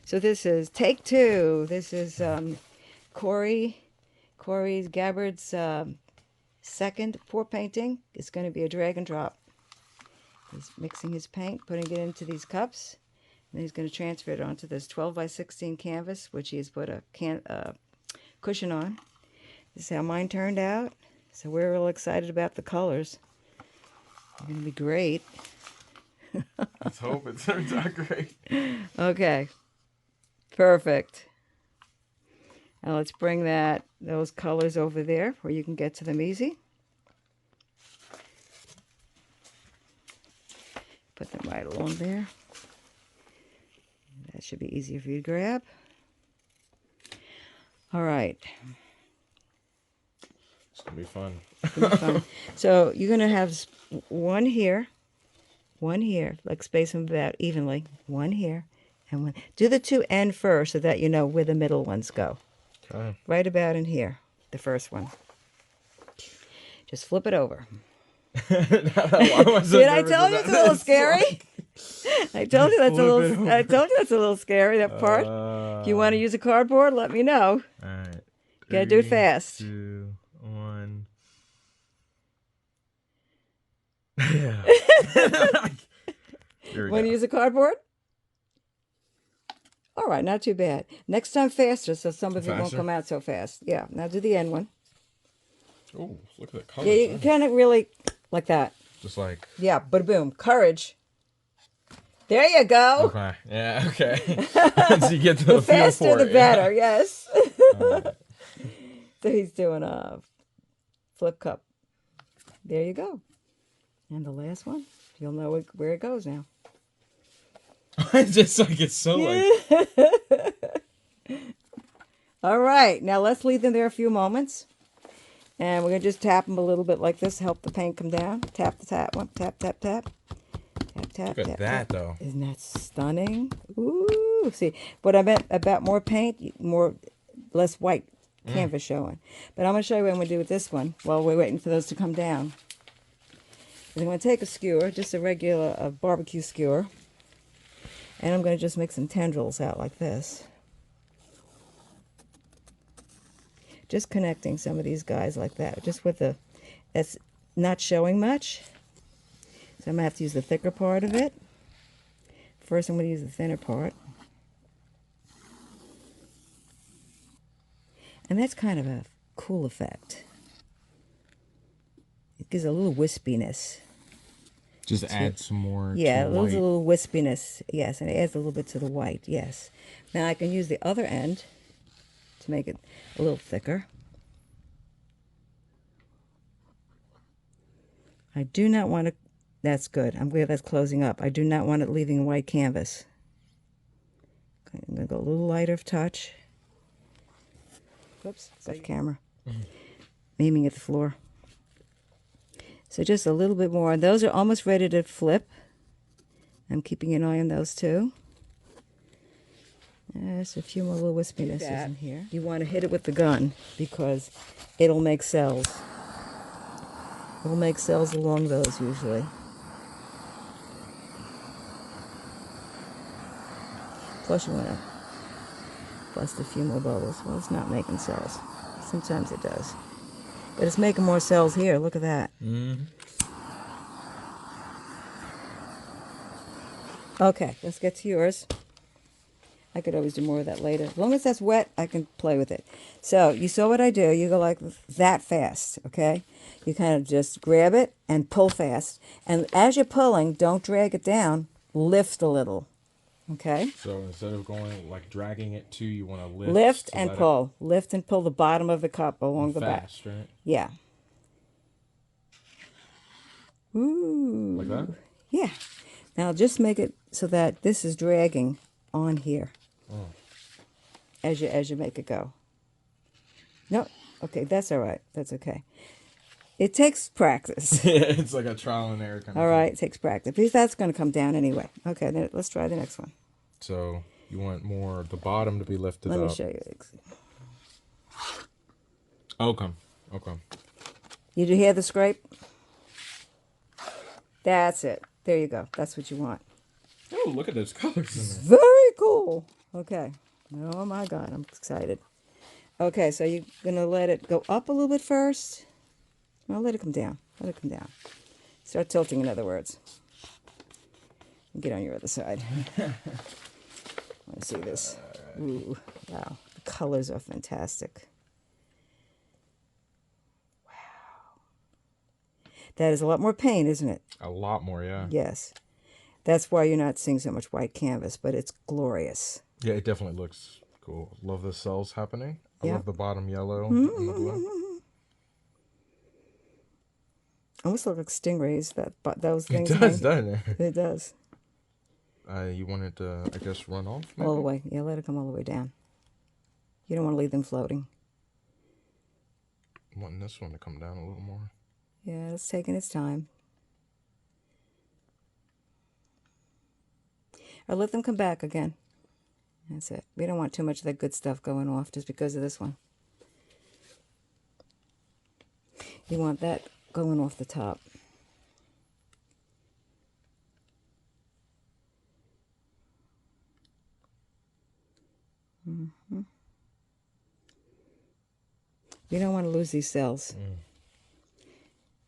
So this is take two. This is Corey's Gabbard's second pour painting. It's going to be a drag and drop. He's mixing his paint, putting it into these cups, and he's going to transfer it onto this 12 by 16 canvas, which he's put a cushion on. This is how mine turned out. So we're real excited about the colors. They're going to be great. Let's hope it turns out great. Okay. Perfect. Now let's bring those colors over there where you can get to them easy. Put them right along there. That should be easier for you to grab. All right. It's going to be fun. It's gonna be fun. So you're going to have one here, like space them about evenly. One here, and one. Do the two end first so that you know where the middle ones go. Okay. Right about in here, the first one. Just flip it over. Did I tell you it's a little scary? I told you that's a little scary, that part. If you want to use a cardboard, let me know. All right. You gotta do it fast. 2, 1. Yeah. Want to use a cardboard? All right, not too bad. Next time faster, so some of it won't come out so fast. Yeah, now do the end one. Oh, look at the colors. Yeah, you kind of really like that. Just like. Yeah, but boom, courage. There you go. Okay. Yeah. Okay. So you get the feel faster, for the it, better. Yeah. Yes. So he's doing a flip cup. There you go. And the last one, you'll know where it goes now. It's just like it's so like. All right, now let's leave them there a few moments. And we're going to just tap them a little bit like this, help the paint come down. Tap the tap one, tap, tap, tap. Tap, tap, Look at tap, that, tap. though. Isn't that stunning? Ooh, see, what I meant about more paint, less white canvas showing. But I'm going to show you what I'm going to do with this one while we're waiting for those to come down. I'm going to take a skewer, just a regular barbecue skewer, and I'm going to just make some tendrils out like this. Just connecting some of these guys like that, just with that's not showing much. So I'm going to have to use the thicker part of it. First I'm going to use the thinner part. And that's kind of a cool effect. It gives a little wispiness. Just add some more. Yeah, to a white. little wispiness. Yes, and it adds a little bit to the white. Yes. Now I can use the other end to make it a little thicker. I do not want to. That's good. I'm glad that's closing up. I do not want it leaving white canvas. Okay, I'm going to go a little lighter of touch. Whoops, off camera. Aiming at the floor. So just a little bit more. Those are almost ready to flip. I'm keeping an eye on those too. There's a few more little wispinesses in here. You want to hit it with the gun because it'll make cells. It'll make cells along those usually. Plus you want to bust a few more bubbles. Well, it's not making cells. Sometimes it does. But it's making more cells here. Look at that. Mm-hmm. Okay, let's get to yours. I could always do more of that later. As long as that's wet, I can play with it. So you saw what I do. You go like that fast, okay? You kind of just grab it and pull fast. And as you're pulling, don't drag it down. Lift a little, okay? So instead of going like dragging it to, you want to lift. Lift and pull. Lift and pull the bottom of the cup along the back. Fast, right? Yeah. Ooh. Like that? Yeah. Now just make it so that this is dragging on here. Oh. As you make it go. No, okay, that's all right. That's okay. It takes practice. It's like a trial and error kind of All thing. right, it takes practice. Because that's going to come down anyway. Okay, then let's try the next one. So you want more the bottom to be lifted up. Let me show you. Okay. Okay. You do hear the scrape? That's it. There you go. That's what you want. Oh, look at those colors in there. Very cool. Okay. Oh my God, I'm excited. Okay, so you're gonna let it go up a little bit first. Well, let it come down. Let it come down. Start tilting, in other words. Get on your other side. Let's see this. Ooh, wow. The colors are fantastic. Wow. That is a lot more paint, isn't it? A lot more, yeah. Yes. That's why you're not seeing so much white canvas, but it's glorious. Yeah, it definitely looks cool. Love the cells happening. I Yep. love the bottom yellow and the blue. Almost look like stingrays, those It things. does, doesn't it? It does. You want it to, I guess, run off? Maybe? All the way. Yeah, let it come all the way down. You don't want to leave them floating. I'm wanting this one to come down a little more. Yeah, it's taking its time. Or let them come back again. That's it. We don't want too much of that good stuff going off just because of this one. You want that going off the top. Mm-hmm. You don't want to lose these cells.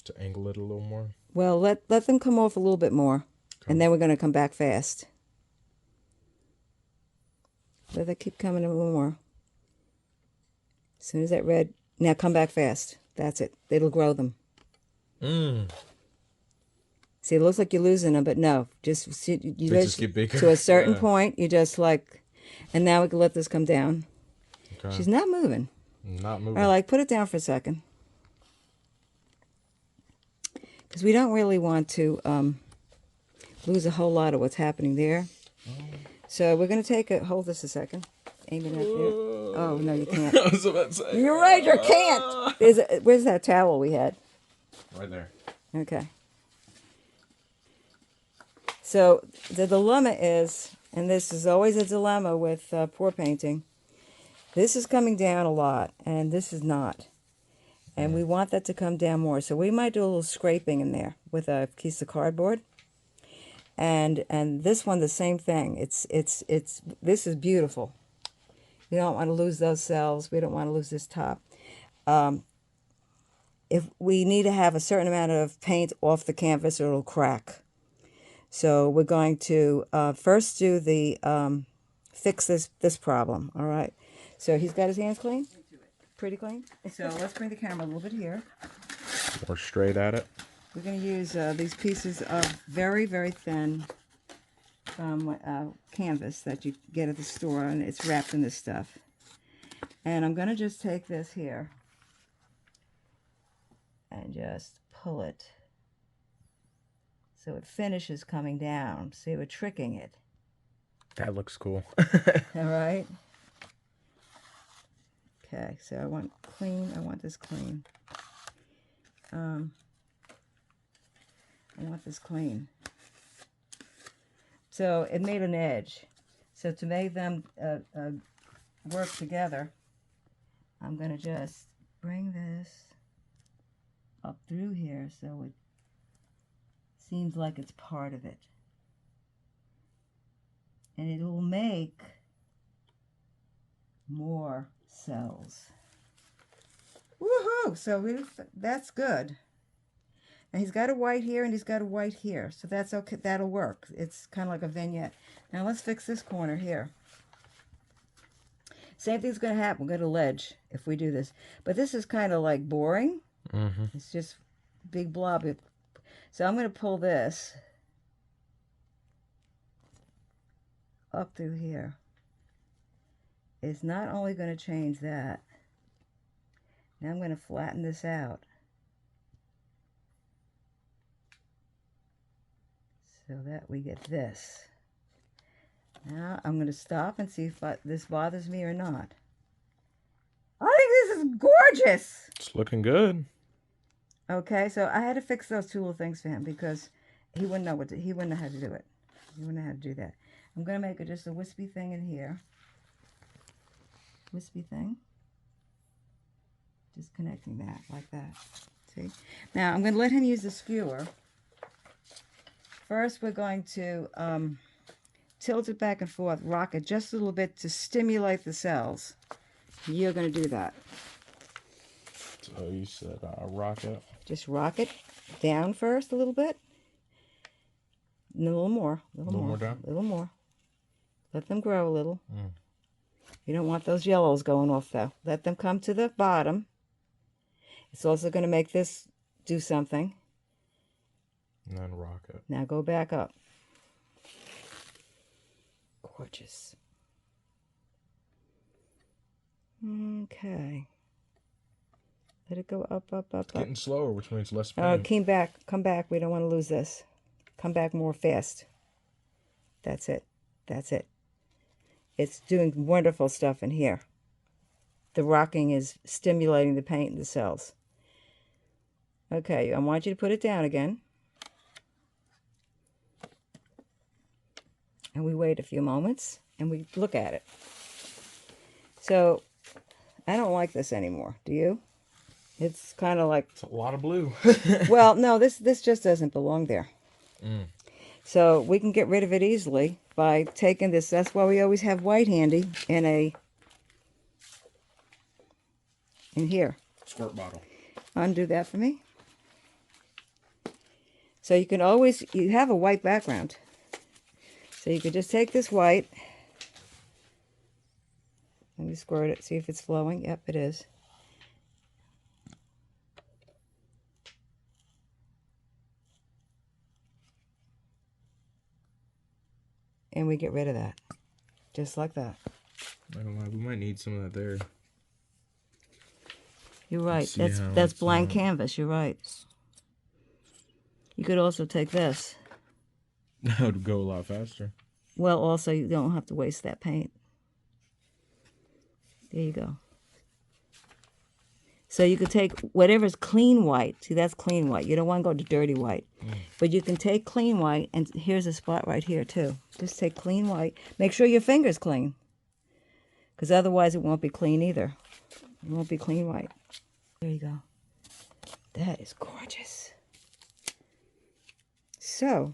To angle it a little more? Well, let them come off a little bit more. Okay. And then we're going to come back fast. Let that keep coming a little more. As soon as that red... Now come back fast. That's it. It'll grow them. See, it looks like you're losing them, but no. Just get bigger. To a certain point, you just like... And now we can let this come down. Okay. She's not moving. Not moving. All right, put it down for a second. Because we don't really want to lose a whole lot of what's happening there. So we're going to take it. Hold this a second. Aim it at there. Oh, no, you can't. I was about to say. You're right, you can't. Where's that towel we had? Right there. Okay. So the dilemma is, and this is always a dilemma with pour painting, this is coming down a lot, and this is not. And we want that to come down more. So we might do a little scraping in there with a piece of cardboard. And this one, the same thing. This is beautiful. We don't want to lose those cells. We don't want to lose this top. If we need to have a certain amount of paint off the canvas, or it'll crack. So we're going to first do the fix this problem. All right. So he's got his hands clean, pretty clean. So let's bring the camera a little bit here. More straight at it. We're going to use these pieces of very, very thin canvas that you get at the store, and it's wrapped in this stuff. And I'm going to just take this here and just pull it so it finishes coming down. See, we're tricking it. That looks cool. All right. Okay, so I want this clean. I want this clean. So it made an edge. So to make them work together, I'm going to just bring this up through here so it seems like it's part of it. And it will make more cells. Woohoo! So that's good. And he's got a white here and he's got a white here. So that's okay. That'll work. It's kind of like a vignette. Now let's fix this corner here. Same thing's going to happen. We'll get a ledge if we do this. But this is kind of like boring. Mm-hmm. It's just big blob. So I'm going to pull this up through here. It's not only going to change that. Now I'm going to flatten this out. So that we get this. Now I'm going to stop and see if this bothers me or not. I think this is gorgeous. It's looking good. Okay, so I had to fix those two little things for him because he wouldn't know he wouldn't know how to do it. He wouldn't know how to do that. I'm going to make it just a wispy thing in here. Wispy thing. Just connecting that like that. See? Now I'm going to let him use the skewer. First we're going to tilt it back and forth, rock it just a little bit to stimulate the cells. You're going to do that. So you said rock it. Just rock it down first a little bit. And a little more. A little more down? A little more. Let them grow a little. You don't want those yellows going off, though. Let them come to the bottom. It's also going to make this do something. And then rock it. Now go back up. Gorgeous. Okay. Let it go up, up, up, It's getting up. slower, which means less pain. Come back. We don't want to lose this. Come back more fast. That's it. That's it. It's doing wonderful stuff in here. The rocking is stimulating the paint in the cells. Okay, I want you to put it down again. And we wait a few moments and we look at it. So, I don't like this anymore. Do you? It's kind of like... It's a lot of blue. Well, no, this just doesn't belong there. So we can get rid of it easily by taking this. That's why we always have white handy in here. Squirt bottle. Undo that for me. So you can always, you have a white background. So you could just take this white. Let me squirt it, see if it's flowing. Yep, it is. And we get rid of that. Just like that. I don't know. We might need some of that there. You're right. See how That's it's, blank canvas. You're right. You could also take this. That would go a lot faster. Well, also, you don't have to waste that paint. There you go. So you could take whatever's clean white. See, that's clean white. You don't want to go to dirty white. But you can take clean white, and here's a spot right here, too. Just take clean white. Make sure your finger's clean, because otherwise it won't be clean either. It won't be clean white. There you go. That is gorgeous. So,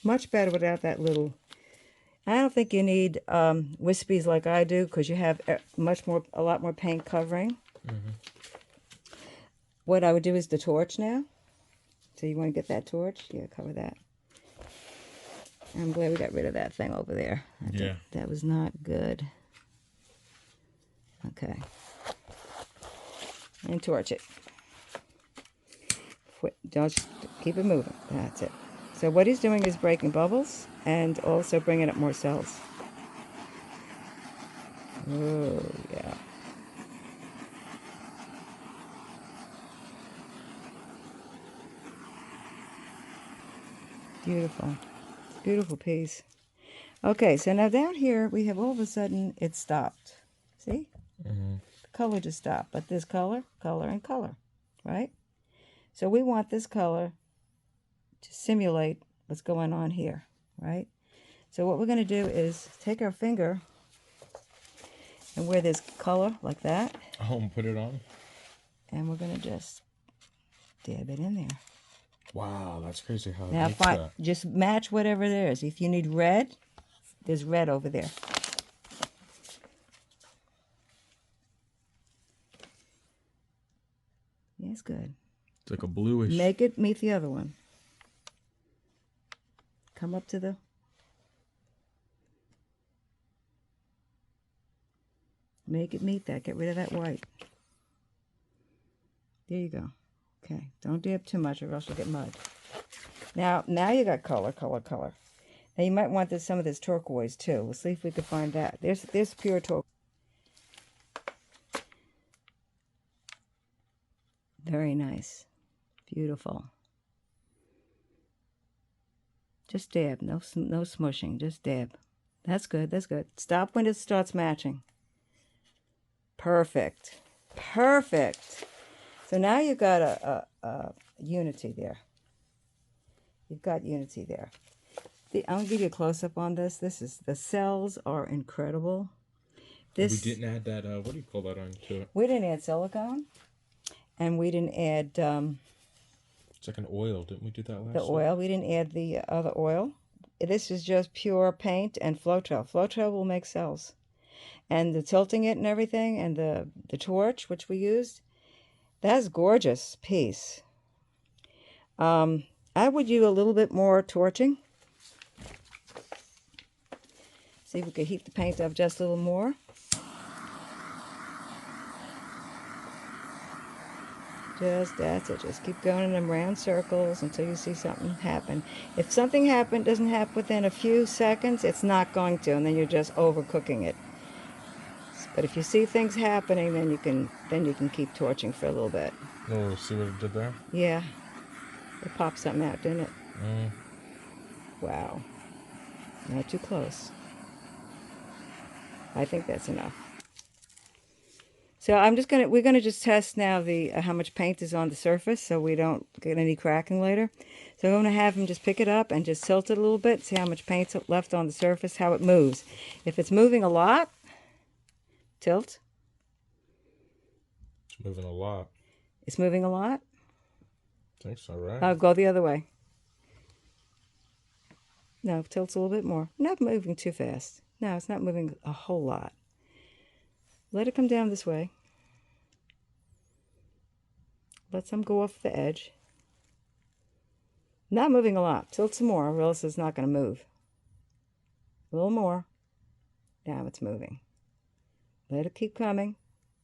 much better without that little... I don't think you need wispies like I do, because you have a lot more paint covering. What I would do is the torch now. So you want to get that torch? Yeah, cover that. I'm glad we got rid of that thing over there. Yeah. That was not good. Okay. And torch it. Just keep it moving. That's it. So what he's doing is breaking bubbles and also bringing up more cells. Oh, yeah. Beautiful. Beautiful piece. Okay, so now down here, we have all of a sudden, it stopped. See? The color just stopped. But this color, color, and color, right? So we want this color to simulate what's going on here, right? So what we're going to do is take our finger and where there's color like that. Oh, and put it on? And we're going to just dab it in there. Wow, that's crazy how it Now, makes that. just match whatever there is. If you need red, there's red over there. Yes, good. It's like a bluish. Make it meet the other one. Come up to the... Make it meet that. Get rid of that white. There you go. Okay, don't dab too much or else you'll get mud. Now you got color, color, color. Now you might want some of this turquoise too. Let's see if we can find that. There's pure turquoise. Very nice. Beautiful. Just dab. No smushing. Just dab. That's good. That's good. Stop when it starts matching. Perfect. Perfect. So now you've got a unity there. You've got unity there. I'm going to give you a close-up on this. The cells are incredible. We didn't add that, what do you call that onto it? We didn't add silicone. And we didn't add... it's like an oil. Didn't we do that last the oil. We didn't add the other oil. this is just pure paint and Floetrol. Floetrol will make cells. And the tilting it and everything, and the torch, which we used, that's gorgeous piece. I would use a little bit more torching. See if we could heat the paint up just a little more. That's it. Just keep going in them round circles until you see something happen. If something doesn't happen within a few seconds, it's not going to, and then you're just overcooking it. But if you see things happening, then you can keep torching for a little bit. Oh, see what it did there? Yeah. It popped something out, didn't it? Mm. Wow. Not too close. I think that's enough. So we're gonna just test now the how much paint is on the surface, so we don't get any cracking later. So I'm gonna have him just pick it up and just tilt it a little bit, see how much paint's left on the surface, how it moves. If it's moving a lot, tilt. It's moving a lot. It's moving a lot? I think so, right? I'll go the other way. No, tilts a little bit more. Not moving too fast. No, it's not moving a whole lot. Let it come down this way. Let some go off the edge. Not moving a lot. Tilt some more, or else it's not going to move. A little more. Now it's moving. Let it keep coming.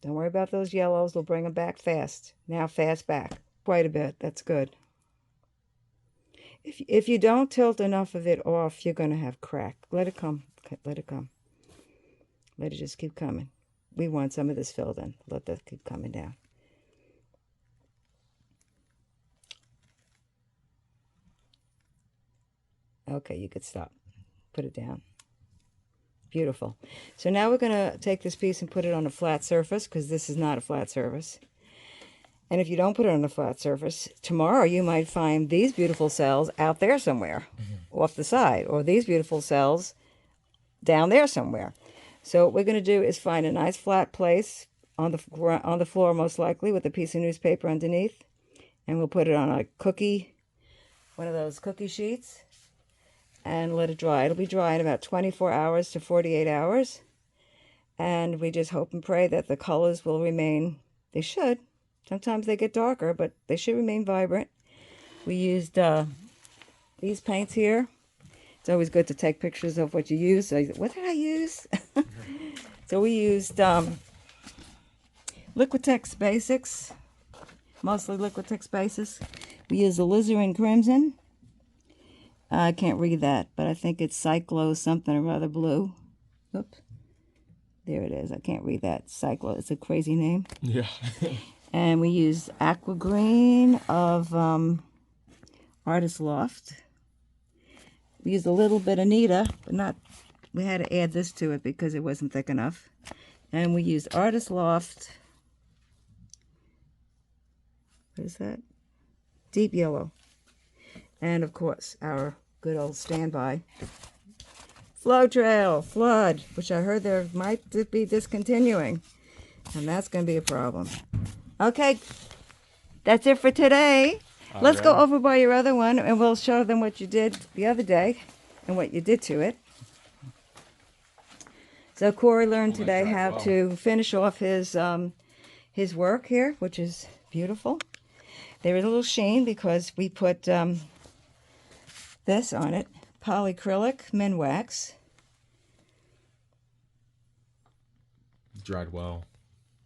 Don't worry about those yellows. We'll bring them back fast. Now fast back. Quite a bit. That's good. If you don't tilt enough of it off, you're going to have crack. Let it come. Let it come. Let it just keep coming. We want some of this filled in. Let that keep coming down. Okay, you could stop. Put it down. Beautiful. So now we're going to take this piece and put it on a flat surface, because this is not a flat surface. And if you don't put it on a flat surface, tomorrow you might find these beautiful cells out there somewhere, off the side, or these beautiful cells down there somewhere. So what we're going to do is find a nice flat place on the floor, most likely, with a piece of newspaper underneath, and we'll put it on a one of those cookie sheets, and let it dry. It'll be dry in about 24 hours to 48 hours, and we just hope and pray that the colors will remain. They should. Sometimes they get darker, but they should remain vibrant. We used these paints here. It's always good to take pictures of what you use. So what did I use? So we used Liquitex Basics, mostly Liquitex Basics. We used alizarin crimson. I can't read that, but I think it's Cyclo something or other blue. Oops. There it is. I can't read that. Cyclo. It's a crazy name. Yeah. And we used aqua green of Artist Loft. We used a little bit of Nita, but not. We had to add this to it because it wasn't thick enough. And we used Artist Loft. What is that? Deep yellow. And of course, our good old standby Floetrol Flood, which I heard there might be discontinuing, and that's going to be a problem. Okay, that's it for today. Let's go over by your other one, and we'll show them what you did the other day and what you did to it. So Corey learned today how to finish off his work here, which is beautiful. There is a little sheen because we put this on it, polyacrylic Minwax. Dried well.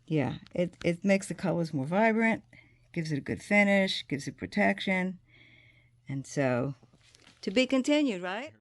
Yeah, it makes the colors more vibrant, gives it a good finish, gives it protection. And so, to be continued, right?